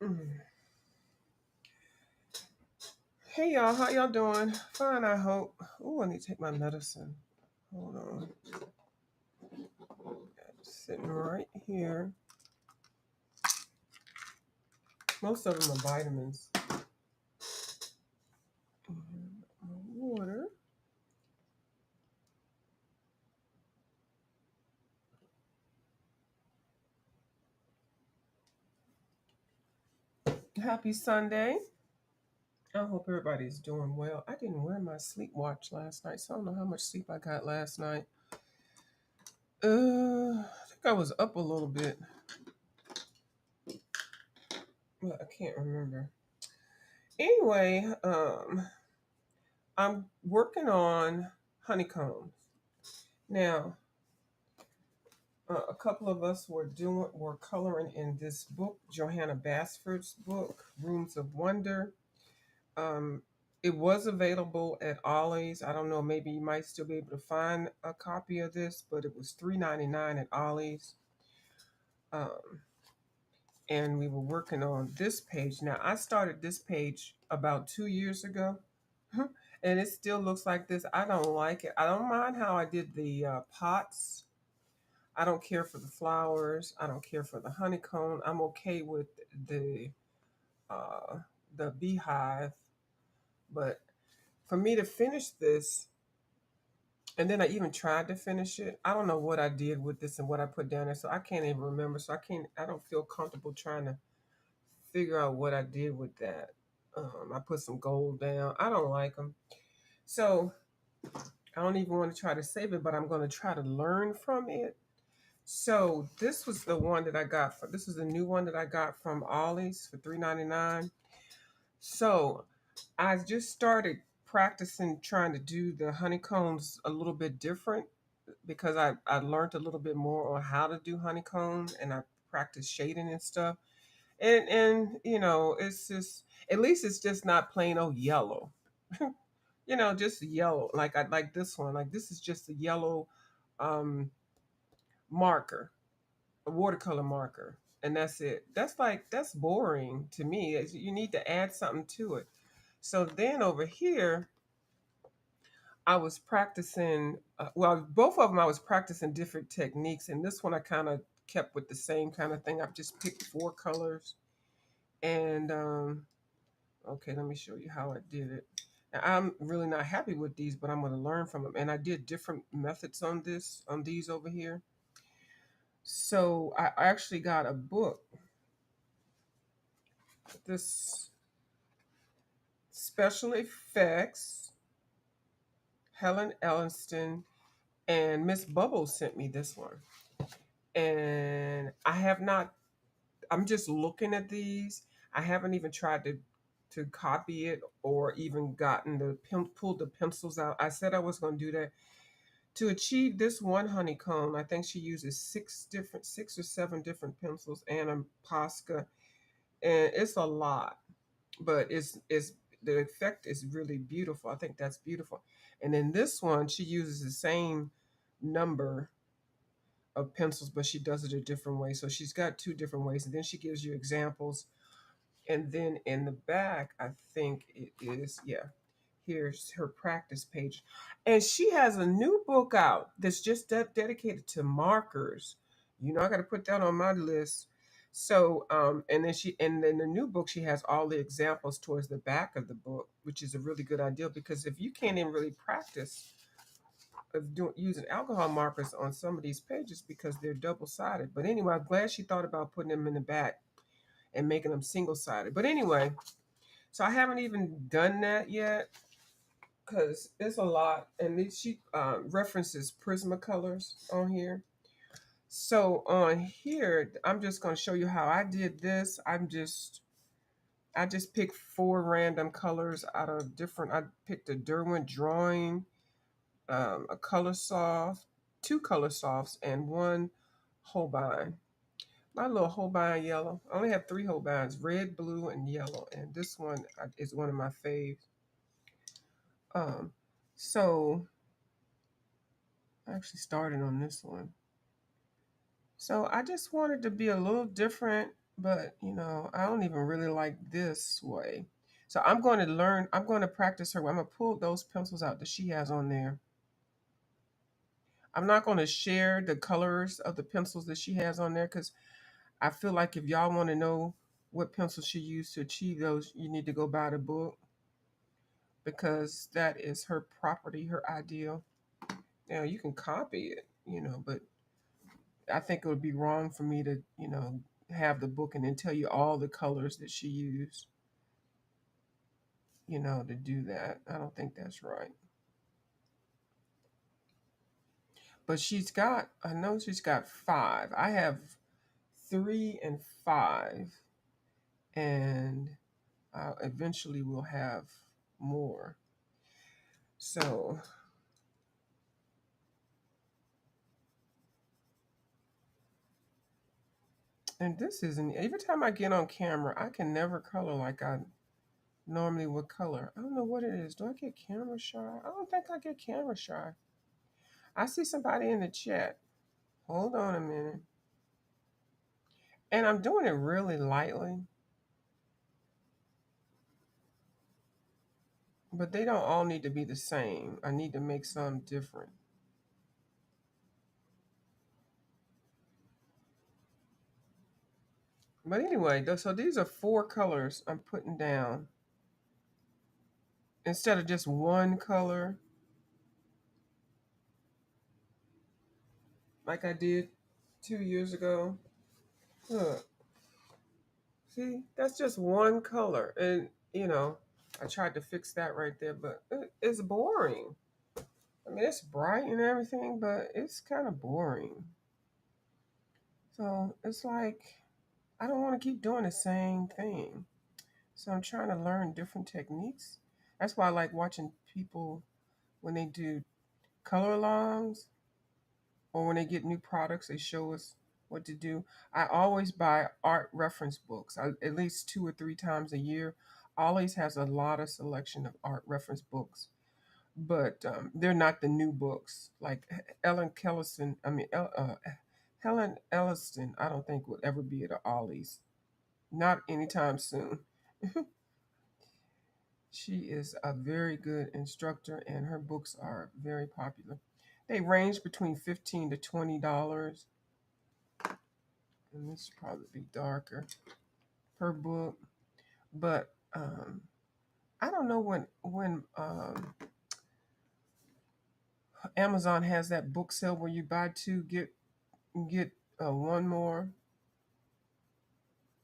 Mm. Hey y'all, how y'all doing? Fine, I hope. Oh, I need to take my medicine. Hold on. It's sitting right here. Most of them are vitamins. And my water. Happy Sunday. I hope everybody's doing well. I didn't wear my sleep watch last night, so I don't know how much sleep I got last night. I think I was up a little bit, but I can't remember. Anyway, I'm working on honeycombs. Now, a couple of us were coloring in this book, Johanna Basford's book, Rooms of Wonder. Um, it was available at Ollie's. I don't know, maybe you might still be able to find a copy of this, but it was $3.99 at Ollie's. Um, and we were working on this page. Now, I started this page about 2 years ago, and it still looks like this. I don't like it. I don't mind how I did the pots. I don't care for the flowers. I don't care for the honeycomb. I'm okay with the uh, the beehive, but for me to finish this, and then I even tried to finish it. I don't know what I did with this and what I put down there, so I can't even remember. So I can't. I don't feel comfortable trying to figure out what I did with that. I put some gold down. I don't like them, so I don't even want to try to save it. But I'm going to try to learn from it. So this was the one that I got. This is the new one that I got from Ollie's for $3.99. So I just started practicing trying to do the honeycombs a little bit different because I learned a little bit more on how to do honeycombs and I practiced shading and stuff. And it's just at least it's just not plain old yellow. Just yellow. Like I like this one. Like this is just a yellow um marker, a watercolor marker, and that's it. That's boring to me. You need to add something to it. So then over here, I was practicing. Well, both of them I was practicing different techniques, and this one I kind of kept with the same kind of thing. I've just picked four colors, and okay, let me show you how I did it. Now, I'm really not happy with these, but I'm going to learn from them. And I did different methods on these over here. So I actually got a book. This special effects, Helen Elliston, and Miss Bubbles sent me this one. And I have not, I'm just looking at these. I haven't even tried to copy it or even gotten pulled the pencils out. I said I was going to do that. To achieve this one honeycomb, I think she uses six or seven different pencils and a Posca, and it's a lot, but it's the effect is really beautiful. I think that's beautiful. And then this one, she uses the same number of pencils, but she does it a different way. So she's got two different ways, and then she gives you examples. And then in the back, I think it is, yeah. Here's her practice page, and she has a new book out that's just dedicated to markers. I got to put that on my list. So, and then the new book, she has all the examples towards the back of the book, which is a really good idea because if you can't even really practice of using alcohol markers on some of these pages because they're double sided. But anyway, I'm glad she thought about putting them in the back and making them single sided. But anyway, so I haven't even done that yet because it's a lot, and she references Prismacolors on here. So on here, I'm just going to show you how I did this. I just picked four random colors out of different. I picked a Derwent drawing, a color soft, two color softs, and one Holbein. My little Holbein yellow. I only have three Holbeins: red, blue, and yellow. And this one is one of my faves. Um, so I actually started on this one. So I just wanted to be a little different But, I don't even really like this way. So I'm going to learn, I'm going to practice her. I'm going to pull those pencils out that she has on there. I'm not going to share the colors of the pencils that she has on there because I feel like if y'all want to know what pencils she used to achieve those, you need to go buy the book because that is her property, her ideal. Now you can copy it, but I think it would be wrong for me to, have the book and then tell you all the colors that she used, to do that. I don't think that's right. But I know she's got five. I have three and five, and eventually we'll have more. So, and this isn't, every time I get on camera, I can never color like I normally would color. I don't know what it is. Do I get camera shy? I don't think I get camera shy. I see somebody in the chat. Hold on a minute. And I'm doing it really lightly, but they don't all need to be the same. I need to make some different. But anyway, so these are four colors I'm putting down instead of just one color like I did 2 years ago. Look, see, that's just one color. And, I tried to fix that right there, but it's boring. I mean, it's bright and everything, but it's kind of boring. So it's like, I don't want to keep doing the same thing. So I'm trying to learn different techniques. That's why I like watching people when they do color alongs or when they get new products, they show us what to do. I always buy art reference books at least 2 or 3 times a year. Always has a lot of selection of art reference books, but they're not the new books like Ellen Kellison. I mean, Helen Elliston. I don't think would ever be at Ollie's, not anytime soon. She is a very good instructor, and her books are very popular. They range between $15 to $20, and this should probably be darker per book. But I don't know when Amazon has that book sale where you buy two get one more,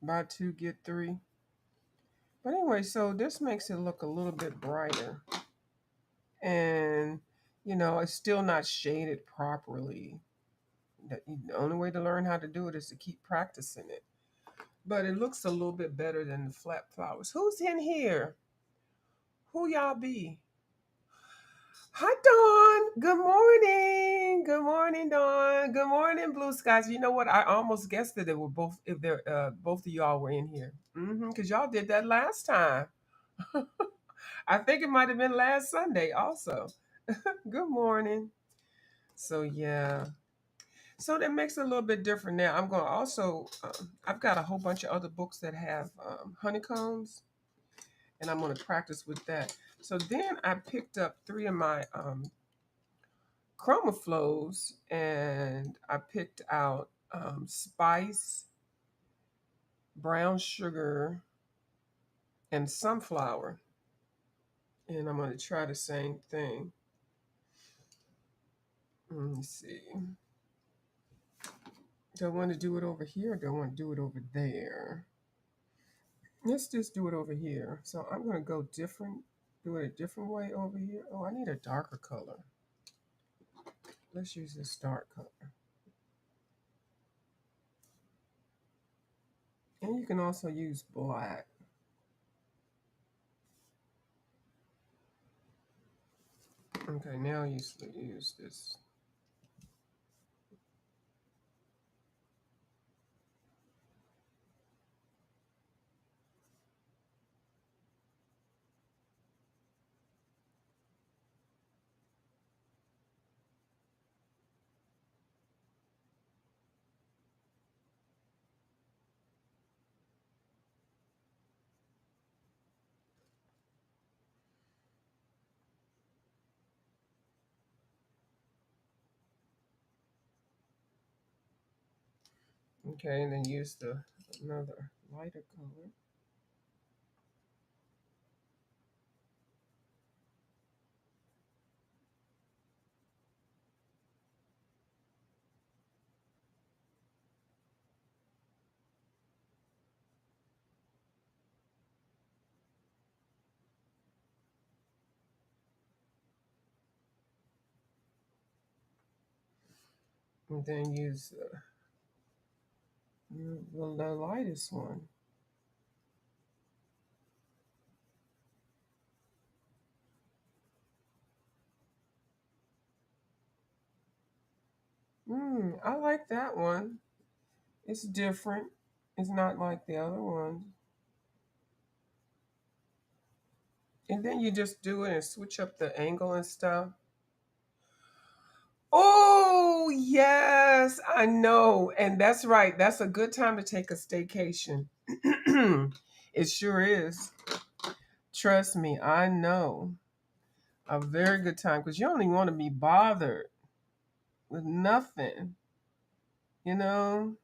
buy two get three. But anyway, so this makes it look a little bit brighter, and it's still not shaded properly. The only way to learn how to do it is to keep practicing it. But it looks a little bit better than the flat flowers. Who's in here? Who y'all be? Hi, Dawn. Good morning. Good morning, Dawn. Good morning, Blue Skies. You know what? I almost guessed that they were both, if they're both of y'all were in here. Because y'all did that last time. I think it might have been last Sunday also. Good morning. So yeah. So that makes it a little bit different now. I'm going to also, I've got a whole bunch of other books that have honeycombs, and I'm going to practice with that. So then I picked up three of my chroma flows, and I picked out spice, brown sugar, and sunflower. And I'm going to try the same thing. Let me see. Do I want to do it over here or do I want to do it over there? Let's just do it over here. So I'm going to go different, do it a different way over here. Oh, I need a darker color. Let's use this dark color. And you can also use black. Okay, now use this. Okay, and then use the another lighter color. And then use the lightest one. I like that one. It's different. It's not like the other ones. And then you just do it and switch up the angle and stuff. Oh, yes, I know. And that's right. That's a good time to take a staycation. It sure is. Trust me, I know. A very good time because you don't even want to be bothered with nothing, you know,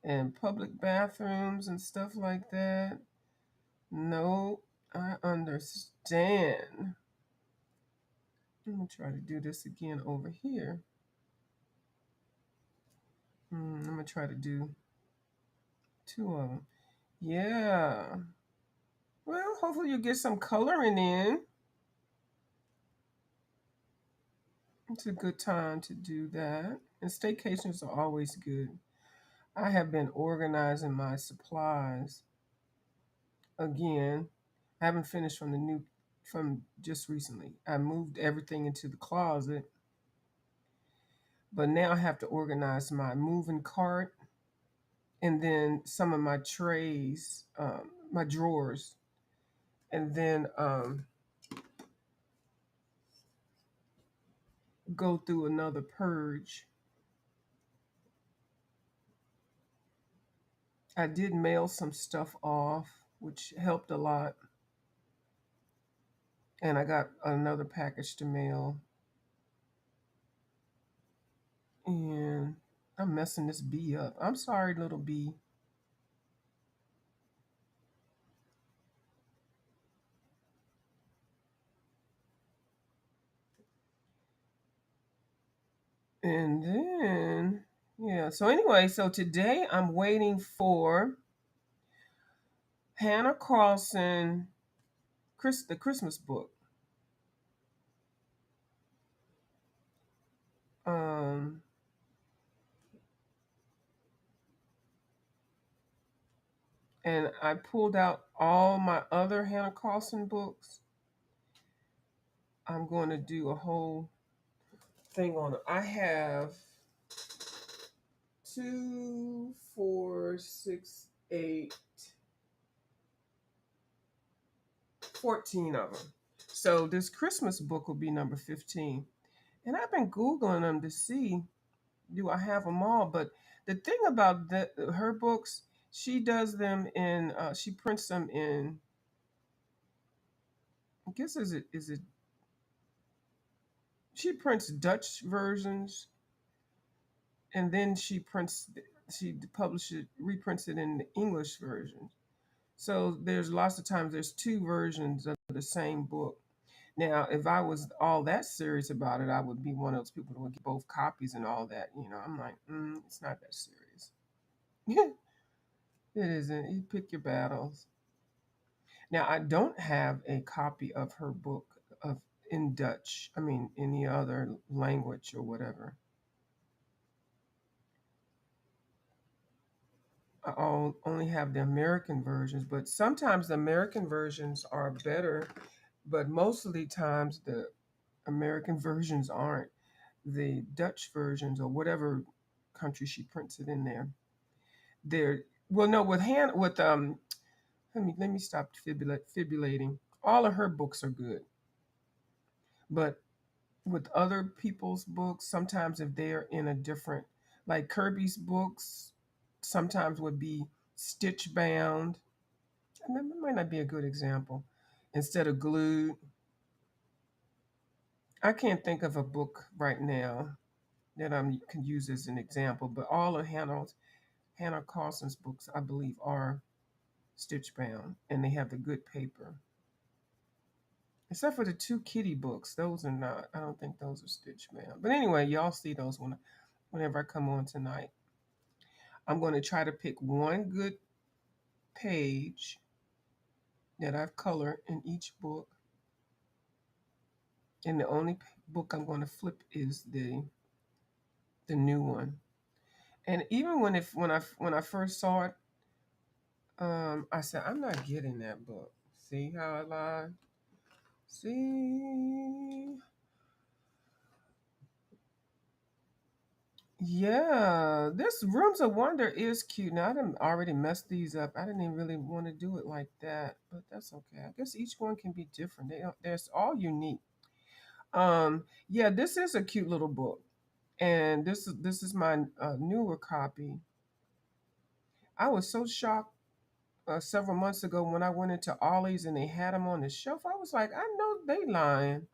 and public bathrooms and stuff like that. No, I understand. Let me try to do this again over here. I'm gonna try to do two of them. Yeah. Well, hopefully you get some coloring in. It's a good time to do that. And staycations are always good. I have been organizing my supplies again. I haven't finished from just recently. I moved everything into the closet, but now I have to organize my moving cart and then some of my trays, my drawers, and then go through another purge. I did mail some stuff off, which helped a lot, and I got another package to mail. And I'm messing this bee up. I'm sorry, little bee. And then, yeah. So anyway, so today I'm waiting for Hannah Carlson, the Christmas book. Um, and I pulled out all my other Hannah Carlson books. I'm going to do a whole thing on it. I have two, four, six, eight, 14 of them. So this Christmas book will be number 15. And I've been Googling them to see, do I have them all? But the thing about her books, she does them in, she prints them in, I guess is it, she prints Dutch versions and then she publishes, reprints it in the English version. So there's lots of times there's two versions of the same book. Now, if I was all that serious about it, I would be one of those people who would get both copies and all that. I'm like, it's not that serious. It isn't. You pick your battles. Now, I don't have a copy of her book of in Dutch. I mean, any other language or whatever. Only have the American versions, but sometimes the American versions are better, but most of the times the American versions aren't. The Dutch versions or whatever country she prints it in there. They're well, no, with let me stop fibulating. All of her books are good, but with other people's books, sometimes if they're in a different, like Kirby's books, sometimes would be stitch bound, and that might not be a good example. Instead of glued, I can't think of a book right now that I can use as an example. But all of Hannah Carson's books, I believe, are stitch bound, and they have the good paper. Except for the two kitty books, those are not. I don't think those are stitch bound. But anyway, y'all see those whenever I come on tonight. I'm going to try to pick one good page that I've colored in each book, and the only book I'm going to flip is the new one. And even when I first saw it, I said I'm not getting that book. See how I lied? See? Yeah, this Rooms of Wonder is cute. Now I didn't already messed these up. I didn't even really want to do it like that, but that's okay. I guess each one can be different. They're all unique. Yeah, this is a cute little book, and this is my newer copy. I was so shocked several months ago when I went into Ollie's and they had them on the shelf. I was like, I know they lying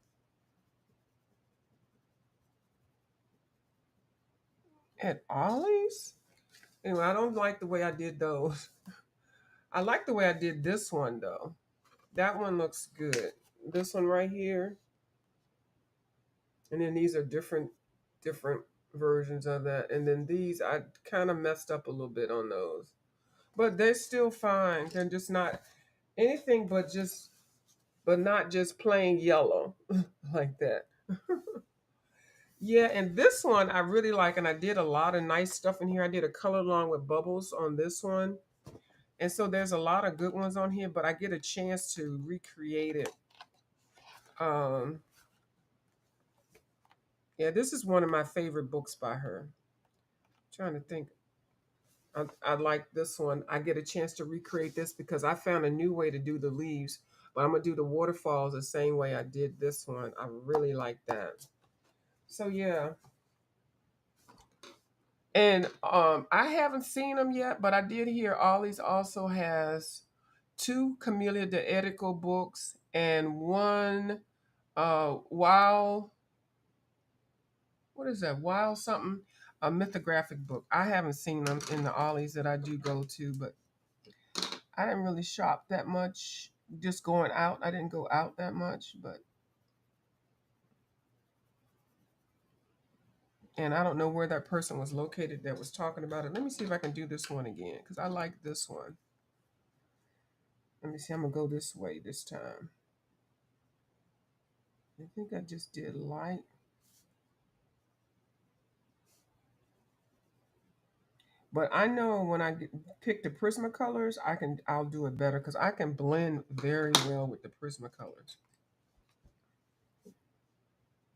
at Ollie's. Anyway, I don't like the way I did those. I like the way I did this one though. That one looks good. This one right here, and then these are different versions of that. And then these I kind of messed up a little bit on those. But they're still fine. They're just not anything but not just plain yellow like that. Yeah, and this one I really like, and I did a lot of nice stuff in here. I did a color along with bubbles on this one. And so there's a lot of good ones on here, but I get a chance to recreate it. Um, yeah, this is one of my favorite books by her. Trying to think. I like this one. I get a chance to recreate this because I found a new way to do the leaves, but I'm gonna do the waterfalls the same way I did this one. I really like that. So yeah, and I haven't seen them yet, but I did hear Ollie's also has two Camellia de Edico books and one Wild, what is that? Wild something, a mythographic book. I haven't seen them in the Ollie's that I do go to, but I didn't really shop that much. Just going out, I didn't go out that much, but and I don't know where that person was located that was talking about it. Let me see if I can do this one again because I like this one. Let me see. I'm gonna go this way this time. I think I just did light. But I know when pick the Prismacolors, I'll do it better because I can blend very well with the Prismacolors.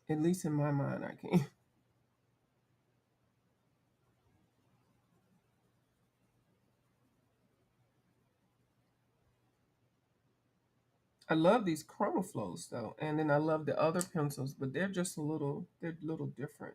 At least in my mind, I can. I love these Chromaflows though, and then I love the other pencils, but they're a little different.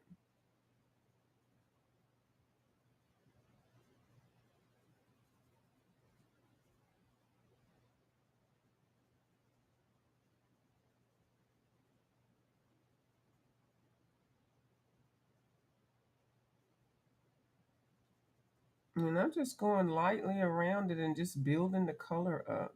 And I'm just going lightly around it and just building the color up.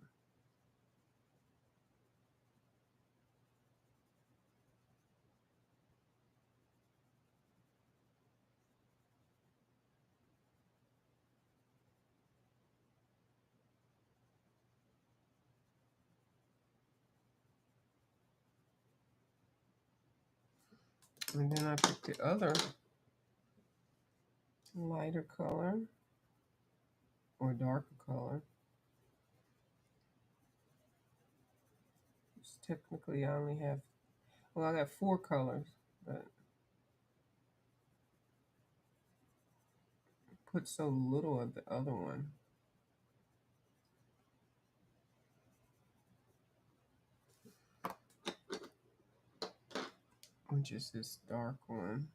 And then I pick the other lighter color or darker color. Technically, I only have, well, I got four colors, but put so little of the other one, which is this dark one.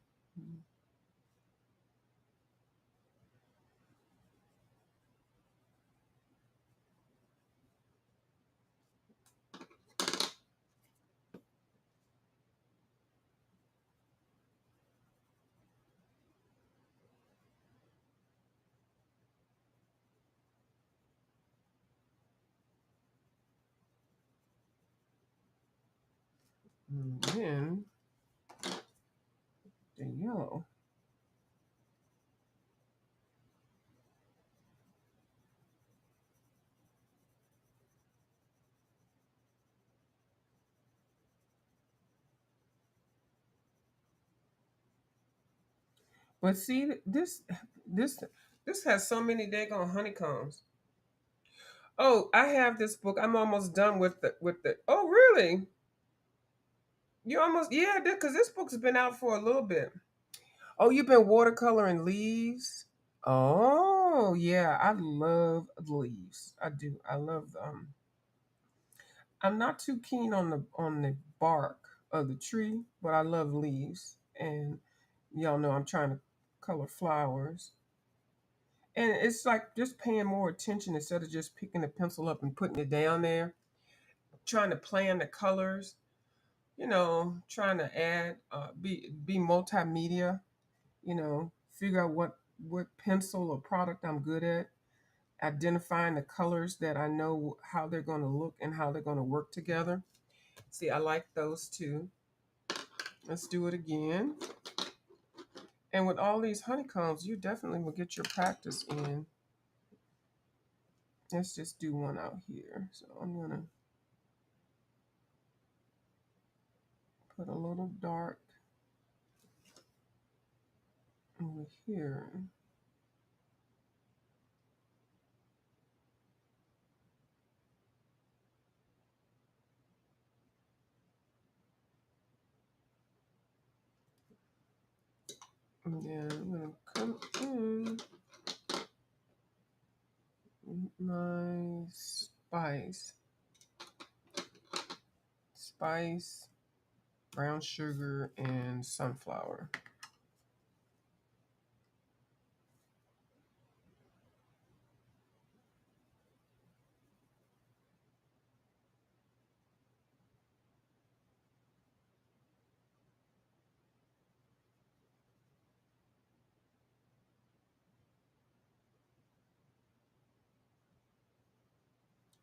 And then the yellow. But see, this this has so many daggone honeycombs. Oh, I have this book. I'm almost done with the. Oh, really? You almost, yeah, because this book's been out for a little bit. Oh, you've been watercoloring leaves. Oh, yeah, I love leaves. I do. I love I'm not too keen on the bark of the tree, but I love leaves. And y'all know I'm trying to color flowers. And it's like just paying more attention instead of just picking the pencil up and putting it down there, trying to plan the colors, trying to add be multimedia, figure out what pencil or product I'm good at, identifying the colors that I know how they're going to look and how they're going to work together. See, I like those two. Let's do it again. And with all these honeycombs, you definitely will get your practice in. Let's just do one out here. So I'm going to put a little dark over here. And then I'm going to come in with my spice, brown sugar, and sunflower.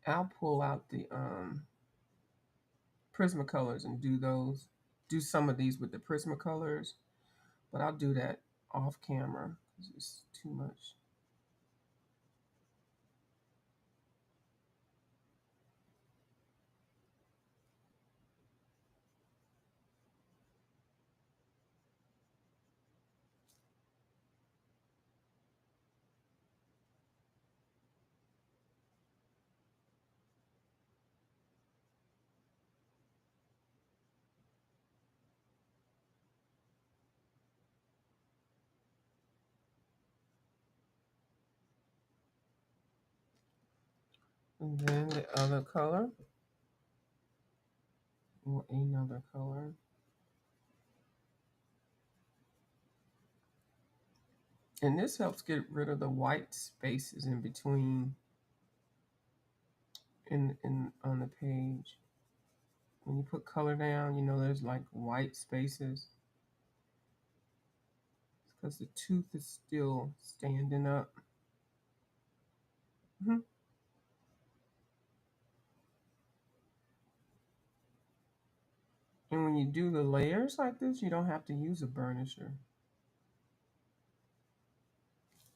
I'll pull out the Prismacolors and do some of these with the Prismacolors, but I'll do that off camera because it's too much. And then the other color, or another color. And this helps get rid of the white spaces in between in on the page. When you put color down, there's like white spaces because the tooth is still standing up. Mhm. And when you do the layers like this, you don't have to use a burnisher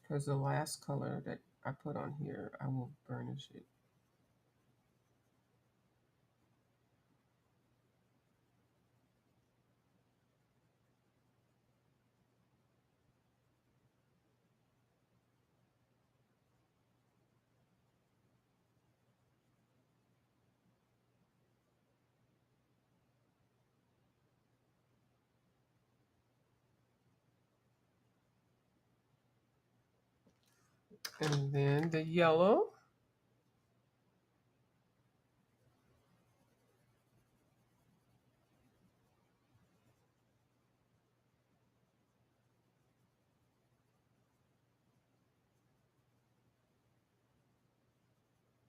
because the last color that I put on here, I will burnish it. And then the yellow.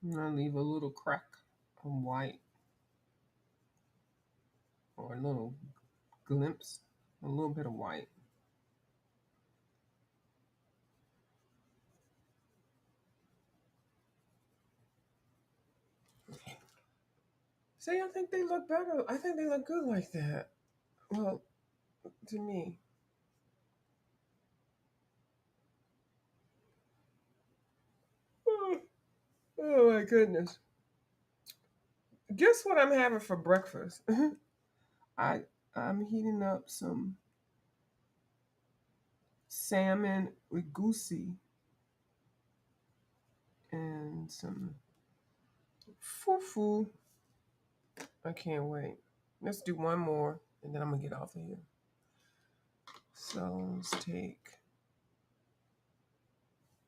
And I leave a little crack of white or a little glimpse, a little bit of white. See, I think they look better. I think they look good like that. Well, to me. Oh, oh my goodness. Guess what I'm having for breakfast? I I'm heating up some salmon with goosey and some fufu. I can't wait. Let's do one more and then I'm gonna get off of here. So let's take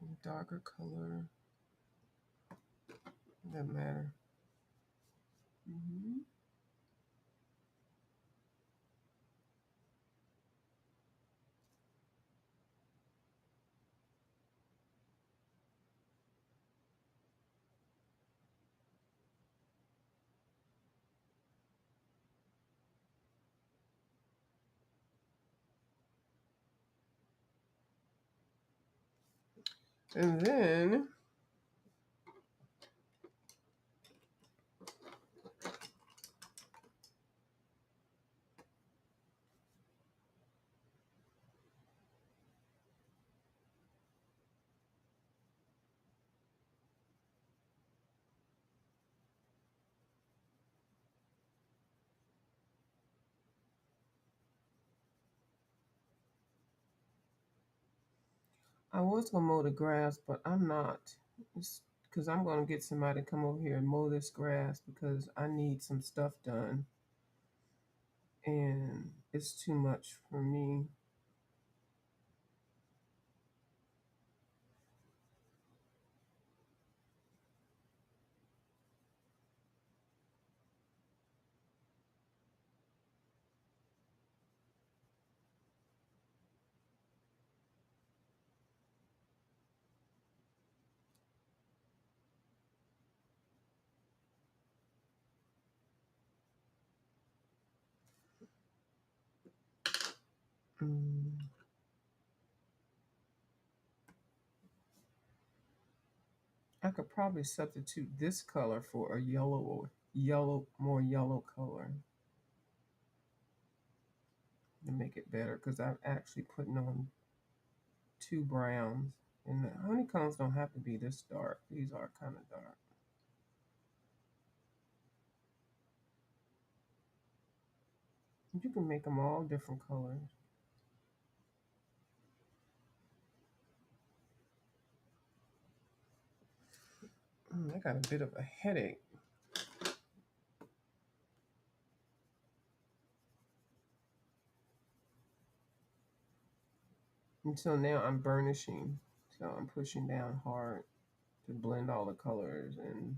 a darker color. Doesn't matter. Hmm. And then I was gonna mow the grass, but I'm not. It's because I'm gonna get somebody to come over here and mow this grass because I need some stuff done, and it's too much for me. Mm, I could probably substitute this color for a more yellow color to make it better because I'm actually putting on two browns, and the honeycombs don't have to be this dark. These are kind of dark. You can make them all different colors. I got a bit of a headache. Until now, I'm burnishing. So I'm pushing down hard to blend all the colors. And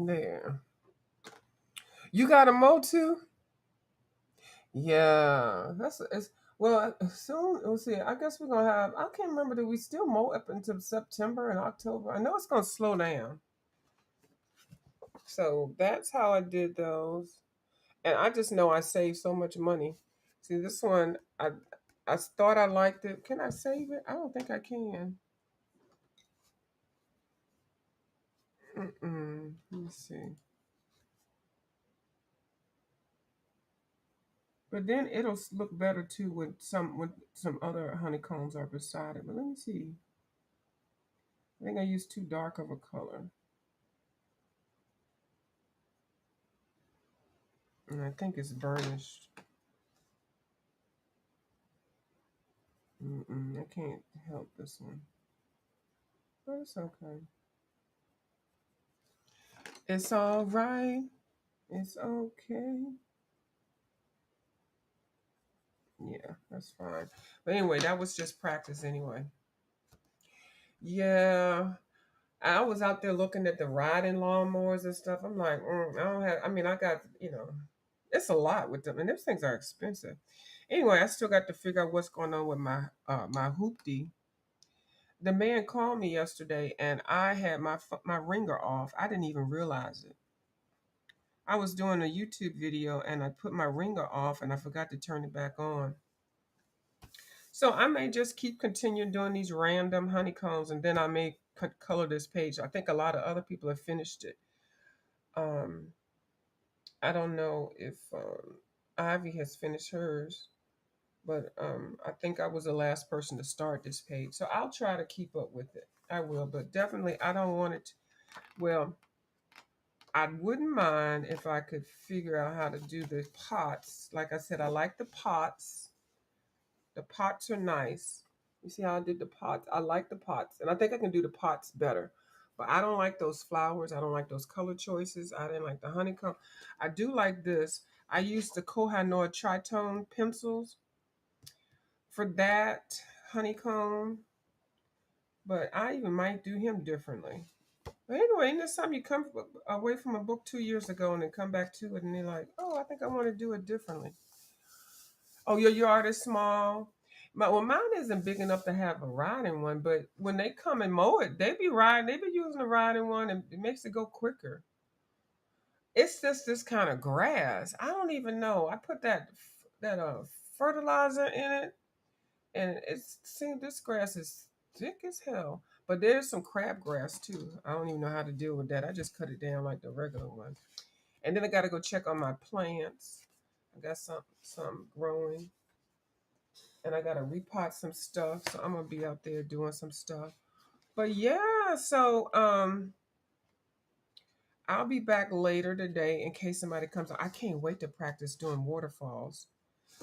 there. You got a mo too? Yeah. That's it's well soon we'll see. I guess we're gonna have I can't remember that we still mow up until September and October. I know it's gonna slow down. So that's how I did those. And I just know I saved so much money. See this one I thought I liked it. Can I save it? I don't think I can. Mm-mm. Let me see. But then it'll look better too when some other honeycombs are beside it. But let me see. I think I used too dark of a color, and I think it's burnished. I can't help this one, but it's okay. It's all right. It's okay. Yeah, that's fine. But anyway, that was just practice anyway. Yeah, I was out there looking at the riding lawnmowers and stuff. I'm like, I don't have. I mean, I got it's a lot with them, and those things are expensive. Anyway, I still got to figure out what's going on with my hoopty. The man called me yesterday, and I had my ringer off. I didn't even realize it. I was doing a YouTube video, and I put my ringer off, and I forgot to turn it back on. So I may just keep continuing doing these random honeycombs, and then I may color this page. I think a lot of other people have finished it. Um, I don't know if Ivy has finished hers, but I think I was the last person to start this page. So I'll try to keep up with it. I will, but definitely I don't want it to, well, I wouldn't mind if I could figure out how to do the pots. Like I said, I like the pots. The pots are nice. You see how I did the pots? I like the pots. And I think I can do the pots better. But I don't like those flowers. I don't like those color choices. I didn't like the honeycomb. I do like this. I used the Kohinoor Tritone pencils for that honeycomb. But I even might do him differently. But anyway, next time you come away from a book 2 years ago and then come back to it and you're like, oh, I think I want to do it differently. Oh, your yard is small. Well, mine isn't big enough to have a riding one, but when they come and mow it, they be using the riding one, and it makes it go quicker. It's just this kind of grass. I don't even know. I put that fertilizer in it, and it's seeing this grass is thick as hell. But there's some crabgrass too. I don't even know how to deal with that. I just cut it down like the regular one. And then I got to go check on my plants. I got some growing, and I got to repot some stuff. So I'm gonna be out there doing some stuff. But yeah, so I'll be back later today in case somebody comes. I can't wait to practice doing waterfalls.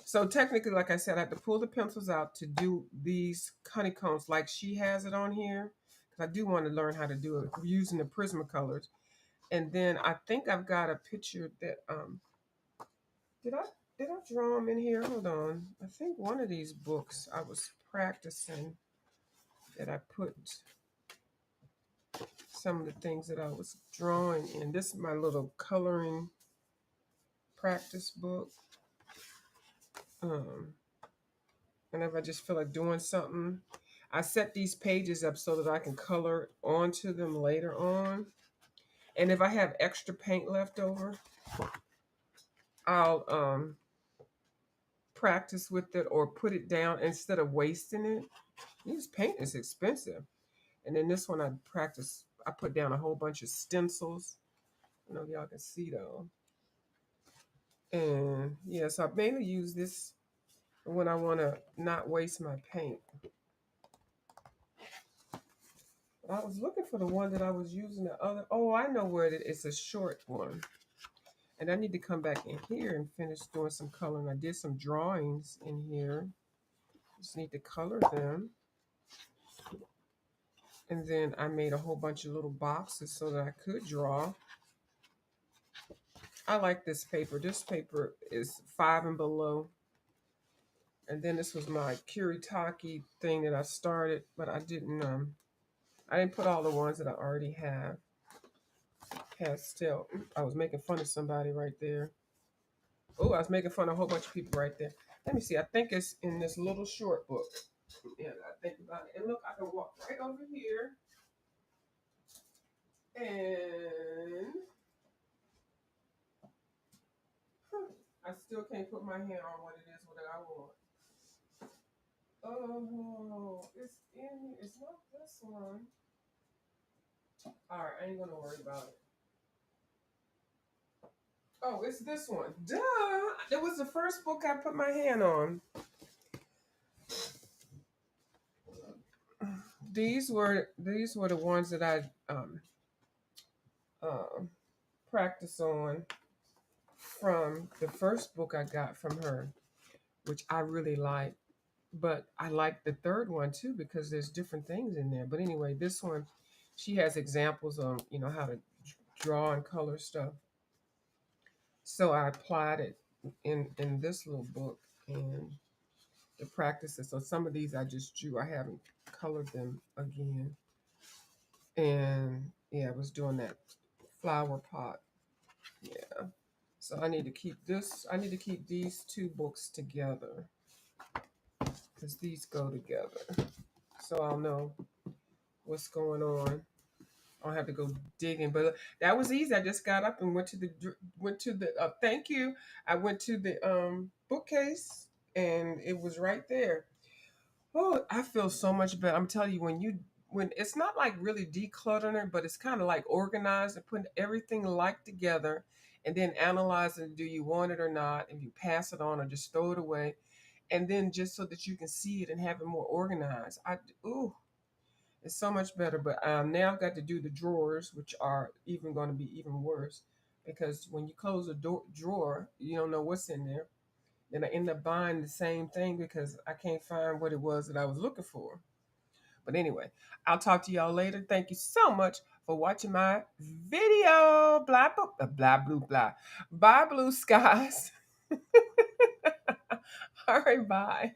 So technically, like I said, I have to pull the pencils out to do these honeycombs like she has it on here. Because I do want to learn how to do it using the Prismacolors. And then I think I've got a picture that did I did I draw them in here? Hold on. I think one of these books I was practicing that I put some of the things that I was drawing in. This is my little coloring practice book. And if I just feel like doing something, I set these pages up so that I can color onto them later on. And if I have extra paint left over, I'll practice with it or put it down instead of wasting it. This paint is expensive. And then this one I put down a whole bunch of stencils. I don't know if y'all can see though. And yeah, so I mainly use this when I want to not waste my paint. I was looking for the one that I was using the other. Oh, I know where it is. It's a short one. And I need to come back in here and finish doing some coloring. I did some drawings in here. Just need to color them. And then I made a whole bunch of little boxes so that I could draw. I like this paper. This paper is 5 and below. And then this was my Kiritaki thing that I started, but I didn't put all the ones that I already have. Pastel. I was making fun of somebody right there. Oh, I was making fun of a whole bunch of people right there. Let me see. I think it's in this little short book. And I think about it. And look, I can walk right over here. And I still can't put my hand on what it is what I want. Oh, it's in. It's not this one. All right, I ain't gonna worry about it. Oh, it's this one. Duh! It was the first book I put my hand on. These were the ones that I practice on from the first book I got from her, which I really like. But I like the third one too because there's different things in there. But anyway, this one, she has examples on how to draw and color stuff. So I applied it in this little book and the practices. So some of these I just drew. I haven't colored them again. And yeah, I was doing that flower pot. Yeah. So I need to keep this. I need to keep these two books together because these go together. So I'll know what's going on. I'll have to go digging, but that was easy. I just got up and went to the. Thank you. I went to the bookcase, and it was right there. Oh, I feel so much better. I'm telling you, when it's not like really decluttering it, but it's kind of like organized and putting everything like together, and then analyzing, do you want it or not, and you pass it on or just throw it away, and then just so that you can see it and have it more organized. Ooh, it's so much better. But now I've got to do the drawers, which are even going to be even worse, because when you close a drawer, you don't know what's in there. Then I end up buying the same thing because I can't find what it was that I was looking for. But anyway, I'll talk to y'all later. Thank you so much for watching my video. Blah, blah, blah, blah, blue, blah. Bye, blue skies. All right, bye.